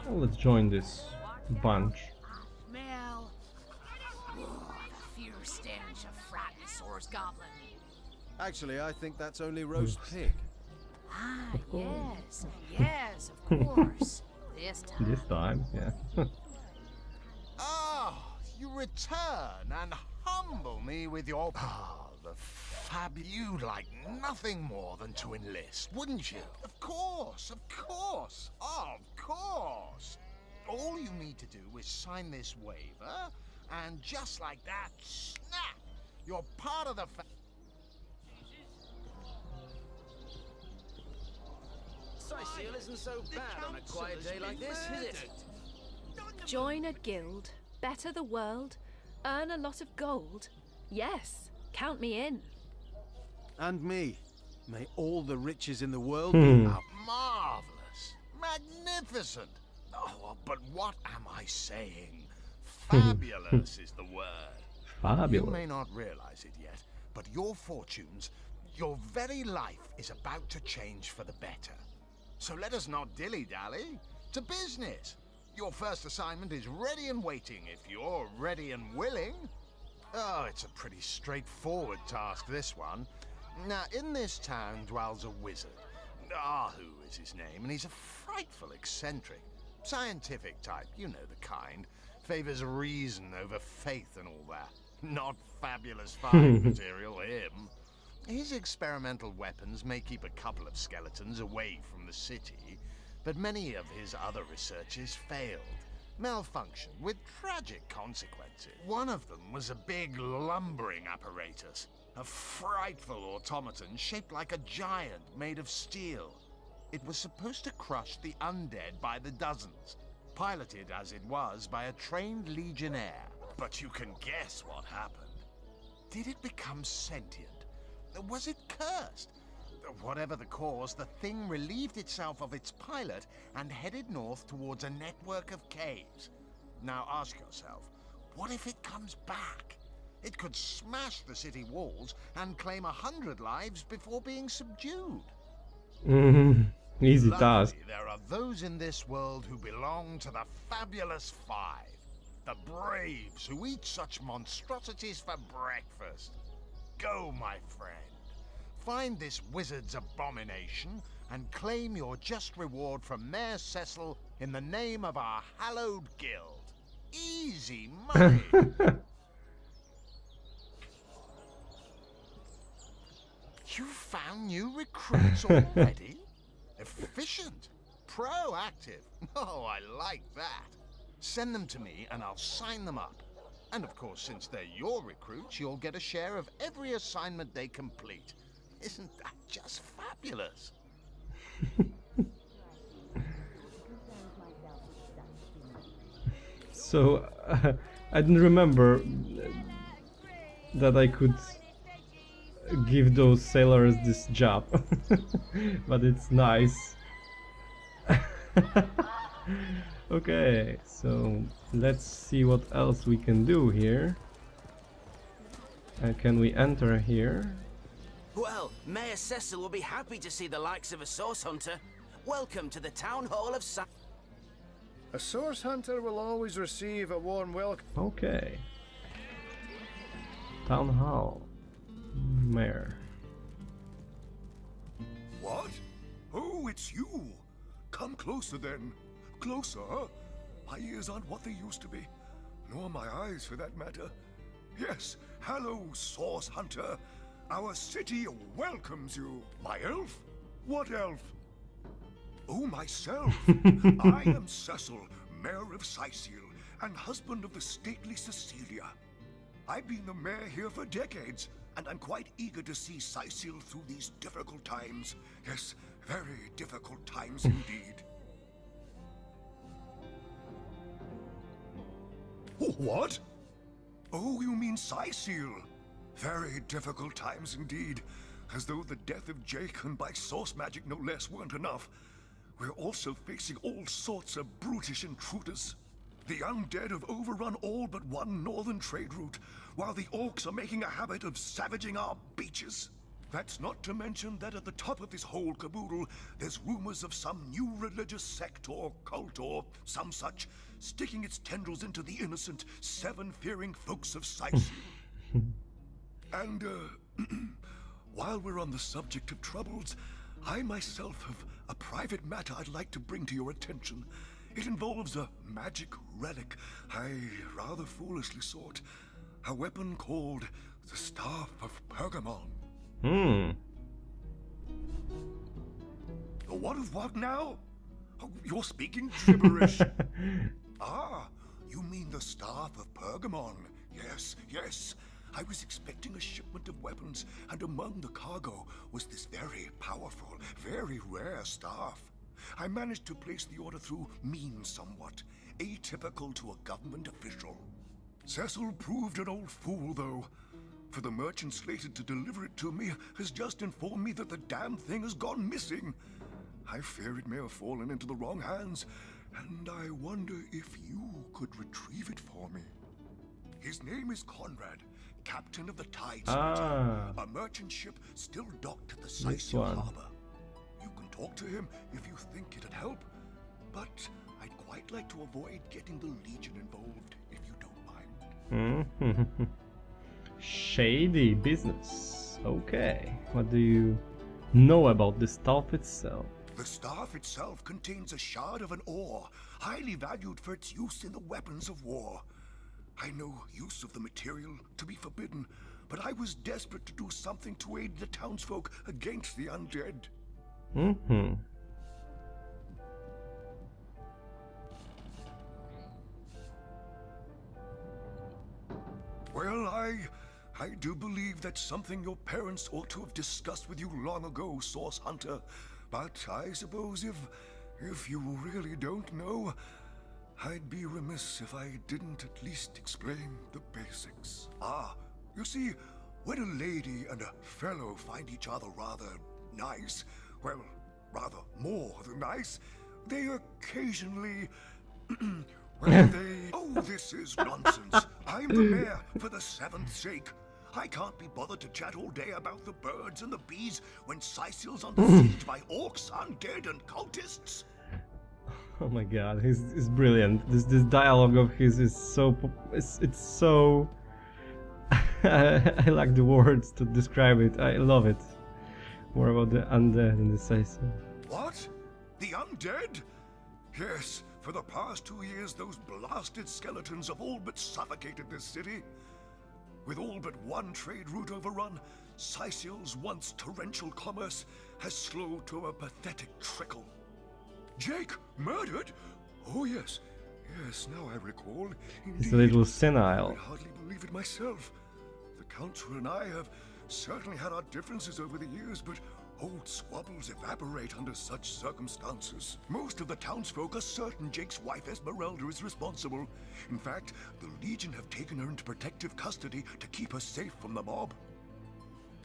Well, let's join this bunch. Mel. Oh, the fierce stench of Fratensaur's goblin. Actually, I think that's only roast pig. Ah, Of course. yes, of course. This time. This time, yeah. Ah, you return and humble me with your... Ah, the fab... You'd like nothing more than to enlist, wouldn't you? Of course, of course. All you need to do is sign this waiver, and just like that, snap! You're part of the Seal isn't so bad on a quiet day like this, is it? Join a guild, better the world, earn a lot of gold. Yes, count me in. And me. May all the riches in the world be up. Marvelous. Magnificent. Oh, but what am I saying? Fabulous is the word. Fabulous. You may not realize it yet, but your fortunes, your very life is about to change for the better. So let us not dilly-dally. To business. Your first assignment is ready and waiting if you're ready and willing. Oh, it's a pretty straightforward task, this one. Now, in this town dwells a wizard. Ahu is his name, and he's a frightful eccentric. Scientific type, you know the kind. Favors reason over faith and all that. Not fabulous fighting material, him. His experimental weapons may keep a couple of skeletons away from the city, but many of his other researches failed. Malfunctioned with tragic consequences. One of them was a big lumbering apparatus. A frightful automaton shaped like a giant made of steel. It was supposed to crush the undead by the dozens, piloted as it was by a trained legionnaire. But you can guess what happened. Did it become sentient? Was it cursed? Whatever the cause, the thing relieved itself of its pilot and headed north towards a network of caves. Now ask yourself, what if it comes back? It could smash the city walls and claim 100 lives before being subdued. Easy Luckily, task. there are those in this world who belong to the fabulous five. The braves who eat such monstrosities for breakfast. Go, my friend. Find this wizard's abomination and claim your just reward from Mayor Cecil in the name of our hallowed guild. Easy money. You found new recruits already? Efficient. Proactive. Oh, I like that. Send them to me and I'll sign them up. And of course, since they're your recruits, you'll get a share of every assignment they complete. Isn't that just fabulous? So, I didn't remember that I could give those sailors this job. But it's nice. Okay, so let's see what else we can do here. Can we enter here? Well, Mayor Cecil will be happy to see the likes of a source hunter. Welcome to the Town Hall of A source hunter will always receive a warm welcome. Okay. Town Hall. Mayor. What? Oh, it's you. Come closer then. Closer. My ears aren't what they used to be. Nor my eyes, for that matter. Yes, hello, Source Hunter. Our city welcomes you. My elf? What elf? Oh, myself. I am Cecil, Mayor of Sicil, and husband of the stately Cecilia. I've been the mayor here for decades, and I'm quite eager to see Sicil through these difficult times. Yes, very difficult times indeed. What? Oh, you mean Sicil? Very difficult times indeed. As though the death of Jacon by source magic no less weren't enough. We're also facing all sorts of brutish intruders. The undead have overrun all but one northern trade route, while the orcs are making a habit of savaging our beaches. That's not to mention that at the top of this whole caboodle, there's rumors of some new religious sect or cult or some such sticking its tendrils into the innocent, seven-fearing folks of Sicily. And, while we're on the subject of troubles, I myself have a private matter I'd like to bring to your attention. It involves a magic relic I rather foolishly sought. A weapon called the Staff of Pergamon. What of what now? Oh, you're speaking gibberish. Ah, you mean the Staff of Pergamon. Yes, yes. I was expecting a shipment of weapons, and among the cargo was this very powerful, very rare staff. I managed to place the order through means somewhat, atypical to a government official. Cecil proved an old fool, though. For the merchant slated to deliver it to me has just informed me that the damn thing has gone missing. I fear it may have fallen into the wrong hands, and I wonder if you could retrieve it for me. His name is Conrad, captain of the Tides, a merchant ship still docked at the Sicily harbor. You can talk to him if you think it'd help, but I'd quite like to avoid getting the Legion involved, if you don't mind. Shady business. Okay. What do you know about the staff itself? The staff itself contains a shard of an ore, highly valued for its use in the weapons of war. I know use of the material to be forbidden, but I was desperate to do something to aid the townsfolk against the undead. Well, I do believe that's something your parents ought to have discussed with you long ago, Source Hunter. But I suppose if you really don't know, I'd be remiss if I didn't at least explain the basics. You see, when a lady and a fellow find each other rather nice, well, rather more than nice, they occasionally... Oh, this is nonsense. I'm the mayor for the 7th sake. I can't be bothered to chat all day about the birds and the bees when Sicily's under siege by orcs, undead, and cultists. Oh my god, he's brilliant. This dialogue of his is so... It's so... I like the words to describe it. I love it. More about the undead and the Sicily. What? The undead? Yes, for the past 2 years, those blasted skeletons have all but suffocated this city. With all but one trade route overrun, Sicil's once torrential commerce has slowed to a pathetic trickle. Jake, murdered? Oh yes, yes, now I recall. Indeed. He's a little senile. I hardly believe it myself. The Council and I have certainly had our differences over the years, but old squabbles evaporate under such circumstances. Most of the townsfolk are certain Jake's wife Esmeralda is responsible. In fact, the Legion have taken her into protective custody to keep her safe from the mob.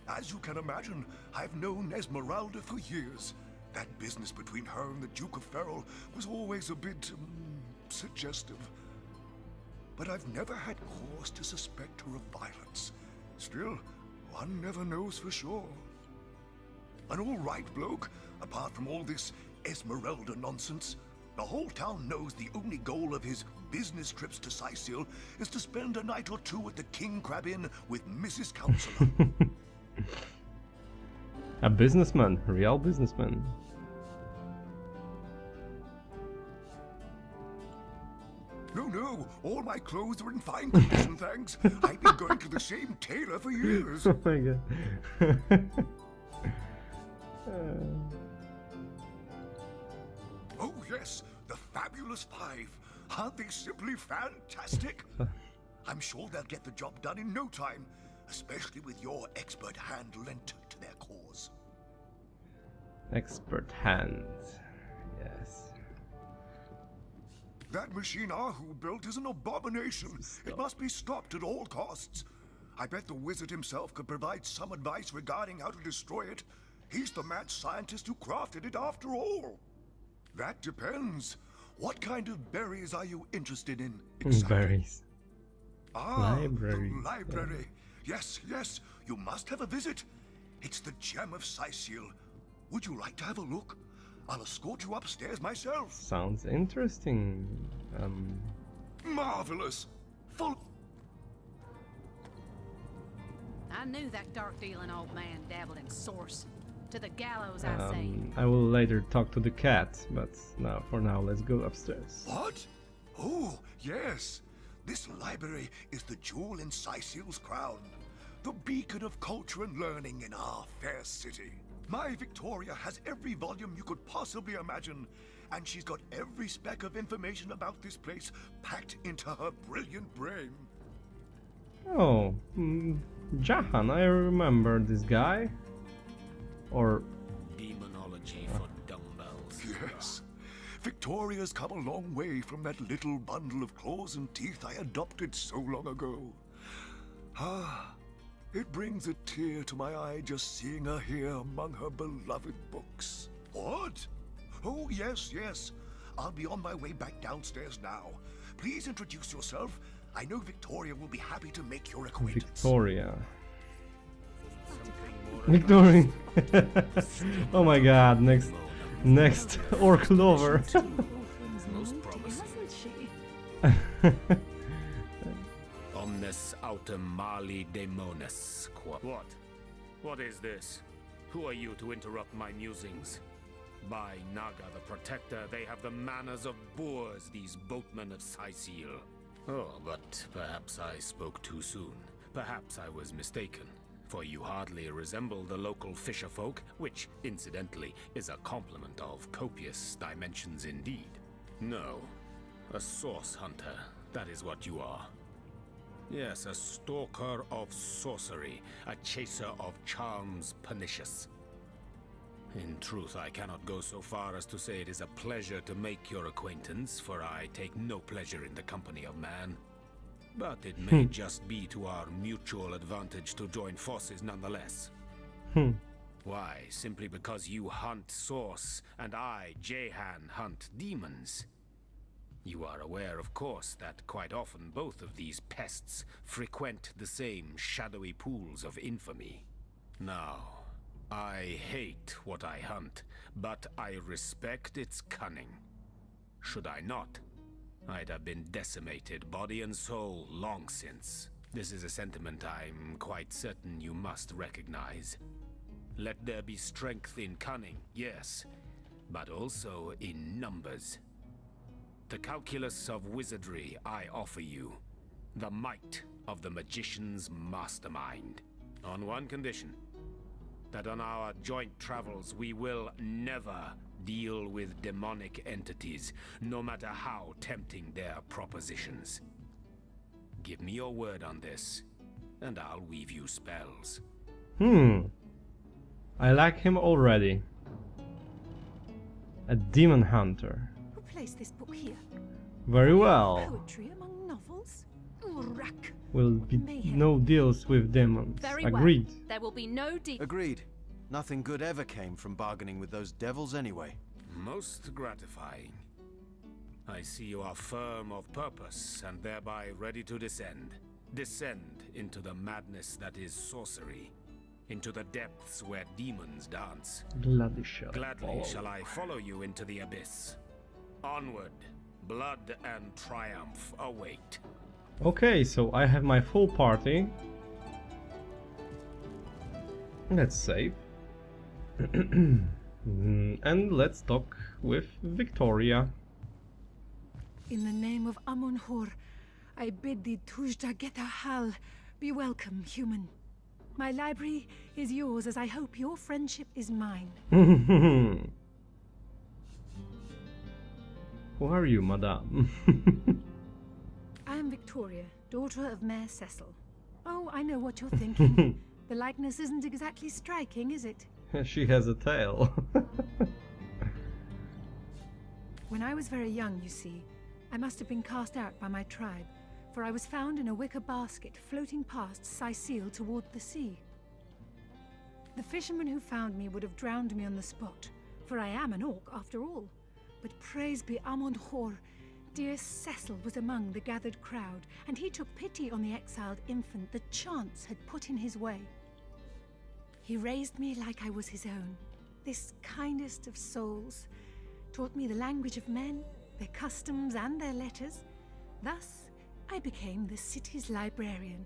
As you can imagine, I've known Esmeralda for years. That business between her and the Duke of Ferrol was always a bit suggestive. But I've never had cause to suspect her of violence. Still, one never knows for sure. An all-right bloke, apart from all this Esmeralda nonsense. The whole town knows the only goal of his business trips to Sicily is to spend a night or two at the King Crab Inn with Mrs. Counselor. A businessman, a real businessman. No, all my clothes are in fine condition, thanks. I've been going to the same tailor for years. Oh my god. Oh yes, the Fabulous Five. Aren't they simply fantastic? I'm sure they'll get the job done in no time, especially with your expert hand lent to their cause. Expert hand. Yes. That machine Ahu built is an abomination. It must be stopped at all costs. I bet the wizard himself could provide some advice regarding how to destroy it. He's the mad scientist who crafted it after all. That depends. What kind of berries are you interested in exactly? Berries. Ah, library. the library. Yeah. Yes, you must have a visit. It's the gem of Sicil. Would you like to have a look? I'll escort you upstairs myself. Sounds interesting. Marvelous. Full. I knew that dark-dealing old man dabbled in source. To the gallows, I say. I will later talk to the cat, but now, for now, let's go upstairs. What? Oh, yes. This library is the jewel in Sicil's crown. The beacon of culture and learning in our fair city. My Victoria has every volume you could possibly imagine, and she's got every speck of information about this place packed into her brilliant brain. Oh, Jahan, I remember this guy. Or... Demonology for dumbbells. Yes. Victoria's come a long way from that little bundle of claws and teeth I adopted so long ago. Ah, it brings a tear to my eye just seeing her here among her beloved books. What? Oh, yes, yes. I'll be on my way back downstairs now. Please introduce yourself. I know Victoria will be happy to make your acquaintance. Victoria. Victoria. Oh my god, next orc lover. Most promising. Omnes autem mali demonis. What? What is this? Who are you to interrupt my musings? By Naga the Protector, they have the manners of boors, these boatmen of Sicil. Oh, but perhaps I spoke too soon. Perhaps I was mistaken, for you hardly resemble the local fisher folk, which, incidentally, is a compliment of copious dimensions indeed. No, a source hunter, that is what you are. Yes, a stalker of sorcery, a chaser of charms pernicious. In truth, I cannot go so far as to say it is a pleasure to make your acquaintance, for I take no pleasure in the company of man. But it may just be to our mutual advantage to join forces nonetheless. Why, simply because you hunt source, and I, Jahan, hunt demons. You are aware, of course, that quite often both of these pests frequent the same shadowy pools of infamy. Now, I hate what I hunt, but I respect its cunning. Should I not, I'd have been decimated, body and soul, long since. This is a sentiment I'm quite certain you must recognize. Let there be strength in cunning, yes, but also in numbers. The calculus of wizardry I offer you, the might of the magician's mastermind. On one condition, that on our joint travels we will never deal with demonic entities, no matter how tempting their propositions. Give me your word on this, and I'll weave you spells. I like him already. A demon hunter. Who placed this book here? Very well. Poetry among novels? Rak. Will be no deals with demons. Very Agreed. well. There will be no deal. Agreed. Nothing good ever came from bargaining with those devils anyway. Most gratifying. I see you are firm of purpose, and thereby ready to descend. Descend into the madness that is sorcery. Into the depths where demons dance. Gladly shall I follow you into the abyss. Onward, blood and triumph await. Okay, so I have my full party. Let's save. And let's talk with Victoria. In the name of Amun-Hor, I bid thee Tujda Geta Hal. Be welcome, human. My library is yours, as I hope your friendship is mine. Who are you, madame? I am Victoria, daughter of Mayor Cecil. Oh, I know what you're thinking. The likeness isn't exactly striking, is it? She has a tail. When I was very young, you see, I must have been cast out by my tribe, for I was found in a wicker basket floating past Sicil toward the sea. The fisherman who found me would have drowned me on the spot, for I am an orc after all. But praise be Amun-Hor, dear Cecil was among the gathered crowd, and he took pity on the exiled infant that chance had put in his way. He raised me like I was his own. This kindest of souls taught me the language of men, their customs and their letters. Thus, I became the city's librarian,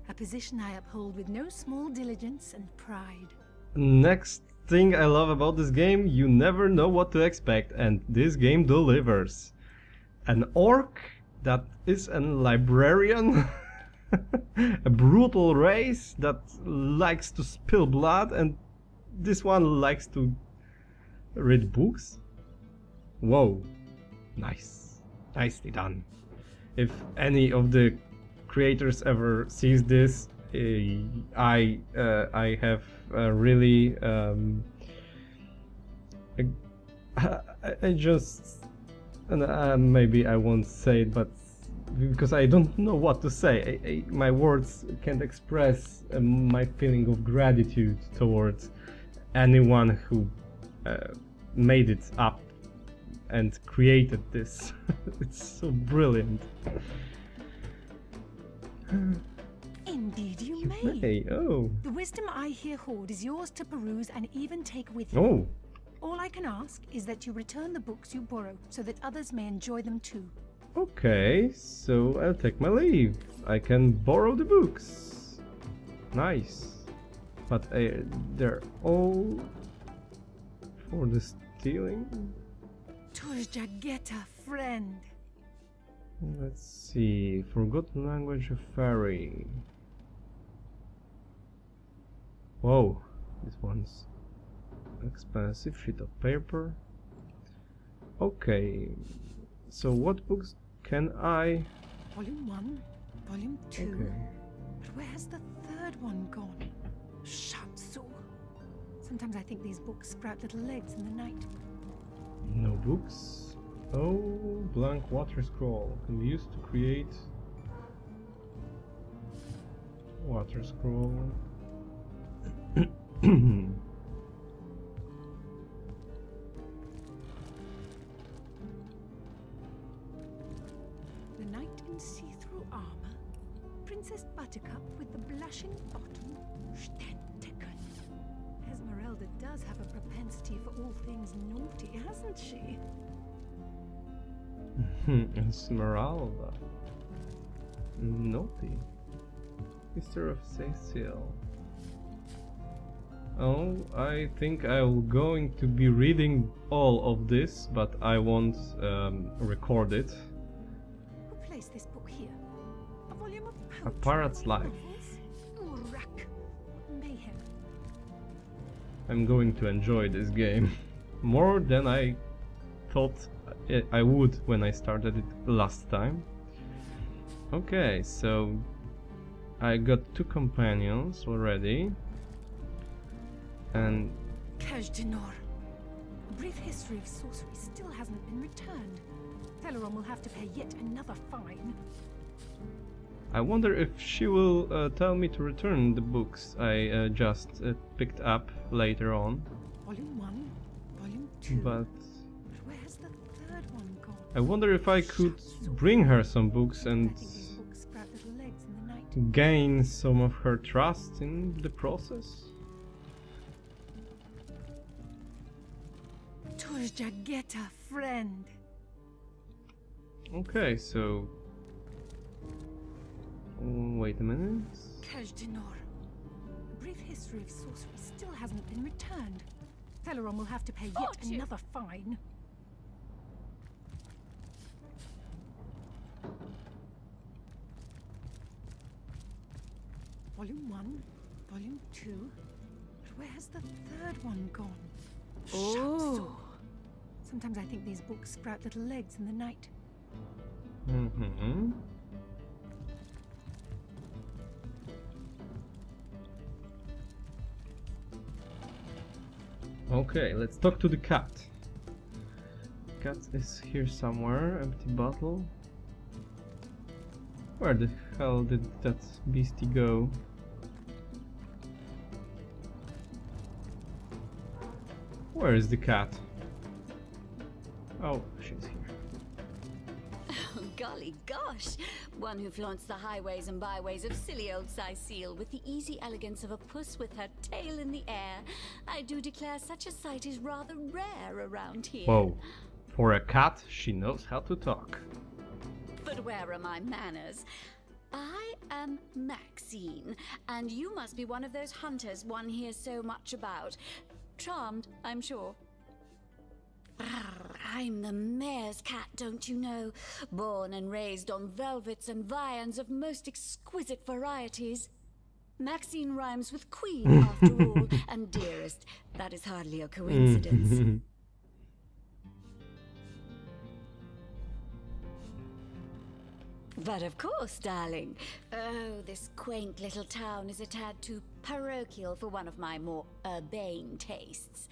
a position I uphold with no small diligence and pride. Next thing I love about this game, you never know what to expect, and this game delivers. An orc that is a librarian, a brutal race that likes to spill blood, and this one likes to read books. Whoa, nice, nicely done. If any of the creators ever sees this, I have really I just maybe I won't say it, but because I don't know what to say, my words can't express my feeling of gratitude towards anyone who made it up and created this. It's so brilliant. Indeed you may. Hey, oh. The wisdom I here hoard is yours to peruse and even take with you. Oh. All I can ask is that you return the books you borrow so that others may enjoy them too. Okay, so I'll take my leave. I can borrow the books. Nice. But they're all for the stealing? Turjageta, friend. Let's see. Forgotten language of fairy. Whoa, this one's expensive. Sheet of paper. Okay, so what books can I... Volume 1, Volume 2. Okay. But where has the third one gone? Shatsu. Sometimes I think these books sprout little legs in the night. No books. Oh, blank water scroll can be used to create water scroll. The knight in see-through armor, Princess Buttercup with the blushing bottom, Stenteken. Esmeralda does have a propensity for all things naughty, hasn't she? Esmeralda. Naughty. Sister of Cecil. Oh, I think I'm going to be reading all of this, but I won't record it. Who placed this book here? A volume of poetry. A Pirate's Life. Urak. Mayhem. I'm going to enjoy this game more than I thought I would when I started it last time. Okay, so I got 2 companions already, and Kajdanor. A brief history of sorcery still hasn't been returned. Teleron will have to pay yet another fine. I wonder if she will tell me to return the books I just picked up later on. Volume 1, Volume 2. But where has the third one gone? I wonder if I could bring her some books and gain some of her trust in the process. Turjageta, friend. Okay, so wait a minute. Kajdanor. A brief history of sorcery still hasn't been returned. Teleron will have to pay yet another fine. Volume 1, Volume 2. But where has the third one gone? Oh. Sometimes I think these books sprout little legs in the night. Mm-hmm. Okay, let's talk to the cat. Cat is here somewhere. Empty bottle. Where the hell did that beastie go? Where is the cat? Oh, she's here. Golly gosh! One who flaunts the highways and byways of silly old Sicile with the easy elegance of a puss with her tail in the air. I do declare such a sight is rather rare around here. Whoa. For a cat, she knows how to talk. But where are my manners? I am Maxine, and you must be one of those hunters one hears so much about. Charmed, I'm sure. I'm the mayor's cat, don't you know? Born and raised on velvets and viands of most exquisite varieties. Maxine rhymes with queen, after all, and dearest. That is hardly a coincidence. But of course, darling. Oh, this quaint little town is a tad too parochial for one of my more urbane tastes.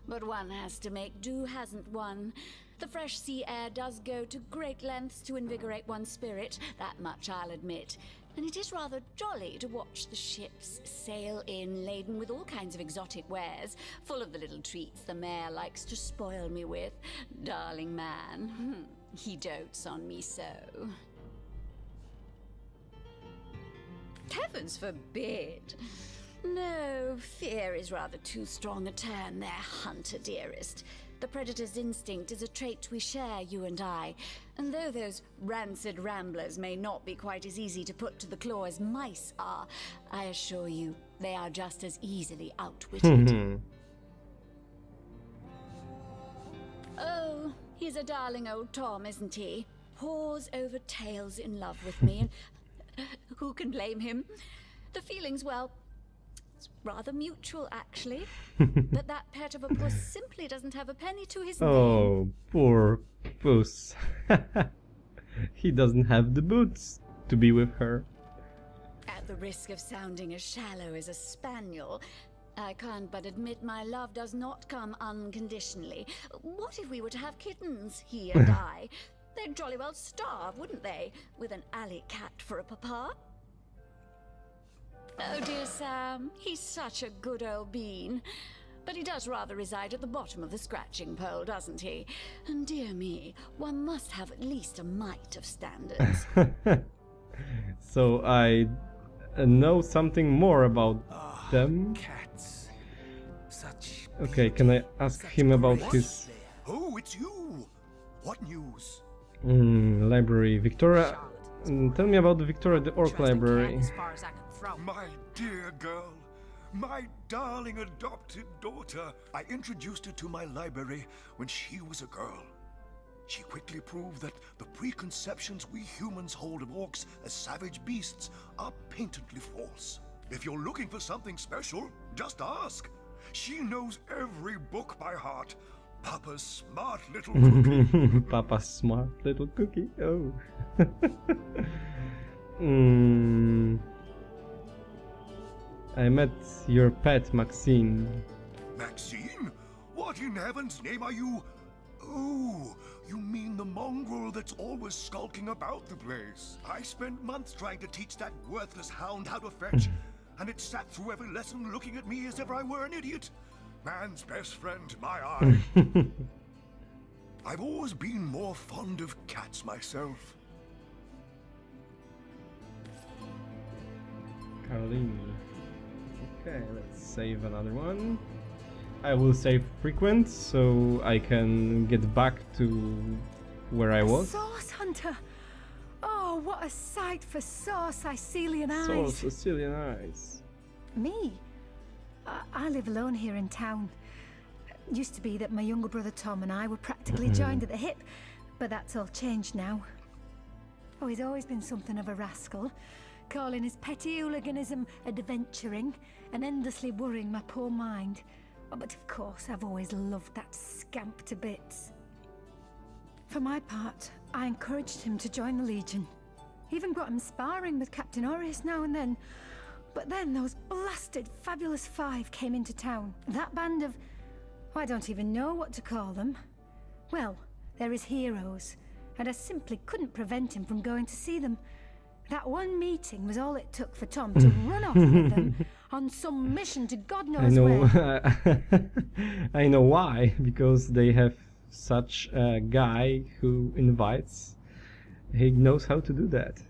But one has to make do, hasn't one? The fresh sea air does go to great lengths to invigorate one's spirit, that much I'll admit. And it is rather jolly to watch the ships sail in laden with all kinds of exotic wares, full of the little treats the mayor likes to spoil me with. Darling man, he dotes on me so. Heavens forbid! No, fear is rather too strong a term there, hunter dearest. The predator's instinct is a trait we share, you and I. And though those rancid ramblers may not be quite as easy to put to the claw as mice are, I assure you, they are just as easily outwitted. Oh, he's a darling old Tom, isn't he? Paws over tails in love with me, and who can blame him? The feeling's, well, it's rather mutual, actually. But that pet of a puss simply doesn't have a penny to his name. Oh, poor puss. He doesn't have the boots to be with her. At the risk of sounding as shallow as a spaniel, I can't but admit my love does not come unconditionally. What if we were to have kittens, he and I? They'd jolly well starve, wouldn't they, with an alley cat for a papa? Oh dear Sam, he's such a good old bean. But he does rather reside at the bottom of the scratching pole, doesn't he? And dear me, one must have at least a mite of standards. So I know something more about them. Cats. Such Okay, can I ask him about his Oh, it's you! What news? library? Victoria, tell me about the Victoria the Orc Library. As far as I can throw. My dear girl, my darling adopted daughter. I introduced her to my library when she was a girl. She quickly proved that the preconceptions we humans hold of orcs as savage beasts are patently false. If you're looking for something special, just ask. She knows every book by heart. Papa's smart little cookie. Papa's smart little cookie. Oh. I met your pet, Maxine. Maxine? What in heaven's name are you? Oh, you mean the mongrel that's always skulking about the place. I spent months trying to teach that worthless hound how to fetch, and it sat through every lesson looking at me as if I were an idiot. Man's best friend, my eye. I've always been more fond of cats myself. Caroline. Okay, let's save another one. I will save frequent so I can get back to where I was. Source hunter! Oh, what a sight for sore Sicilian eyes! So Sicilian eyes. Me? I live alone here in town. Used to be that my younger brother Tom and I were practically joined at the hip, but that's all changed now. Oh, he's always been something of a rascal, calling his petty hooliganism adventuring and endlessly worrying my poor mind. Oh, but of course, I've always loved that scamp to bits. For my part, I encouraged him to join the Legion. Even got him sparring with Captain Orius now and then. But then those blasted Fabulous Five came into town. That band of... I don't even know what to call them. Well, they're his heroes, and I simply couldn't prevent him from going to see them. That one meeting was all it took for Tom to run off with them on some mission to God knows where. I know why, because they have such a guy who invites He knows how to do that.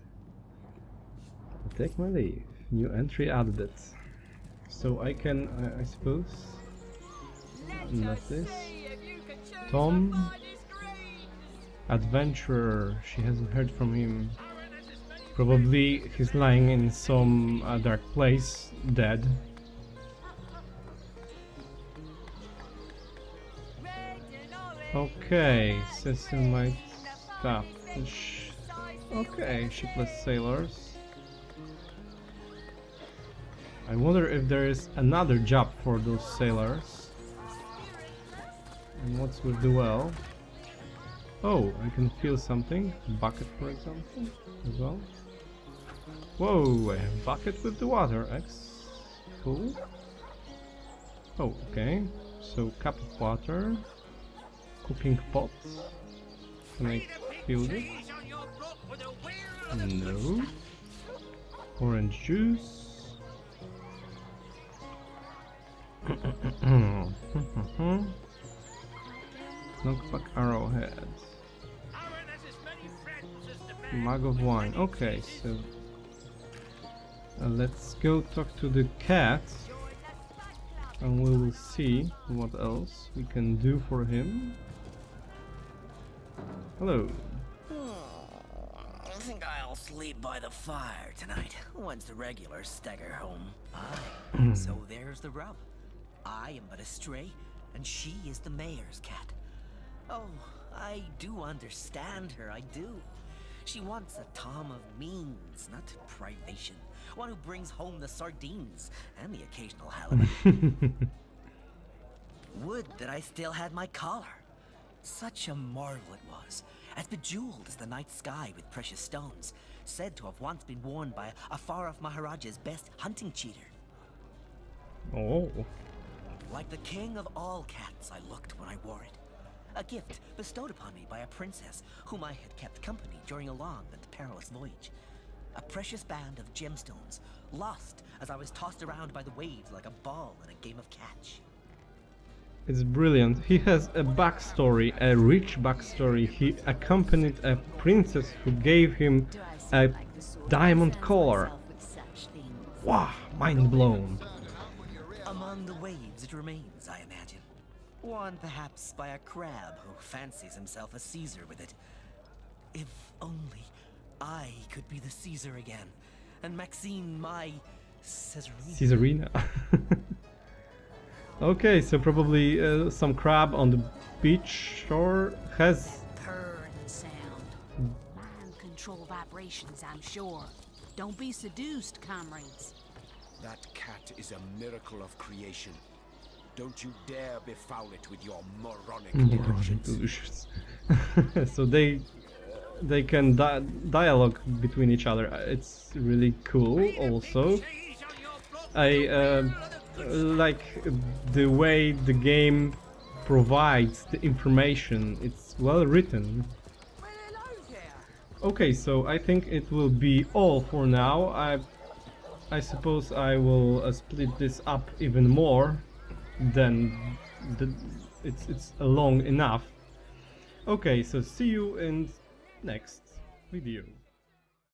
Take my leave. New entry added. So I can, I suppose, not this. Tom, adventurer. She hasn't heard from him. Probably he's lying in some dark place, dead. Okay, Sessamite stuff. Okay, shipless sailors. I wonder if there is another job for those sailors. And what's with the well? Oh, I can feel something. Bucket, for example, as well. Whoa, I have bucket with the water. X. Cool. Oh, okay. So, cup of water. Cooking pot. Can I feel it? No. Orange juice. Knockback arrowhead. Mug of wine. Okay, so let's go talk to the cat, and we will see what else we can do for him. Hello. I think I'll sleep by the fire tonight, once the regulars stagger home. Aye, so there's the rub. I am but a stray, and she is the mayor's cat. Oh, I do understand her, I do. She wants a Tom of means, not privation. One who brings home the sardines, and the occasional halibut. Would that I still had my collar. Such a marvel it was, as bejeweled as the night sky with precious stones, said to have once been worn by a far-off Maharaja's best hunting cheater. Oh. Like the king of all cats I looked when I wore it. A gift bestowed upon me by a princess whom I had kept company during a long and perilous voyage. A precious band of gemstones, lost as I was tossed around by the waves like a ball in a game of catch. It's brilliant. He has a backstory, a rich backstory. He accompanied a princess who gave him a diamond collar. Wow, mind blown. Among the waves it remains, I imagine. Worn perhaps by a crab who fancies himself a Caesar with it. If only I could be the Caesar again, and Maxine my Caesarina. Okay, so probably some crab on the beach shore has... Purring sound. Mind control vibrations, I'm sure. Don't be seduced, comrades. That cat is a miracle of creation. Don't you dare befoul it with your moronic delusions. So they can dialogue between each other. It's really cool. Also, I like the way the game provides the information. It's well written. Okay, so I think it will be all for now. I suppose I will split this up even more. Then it's long enough. Okay, so see you in next video.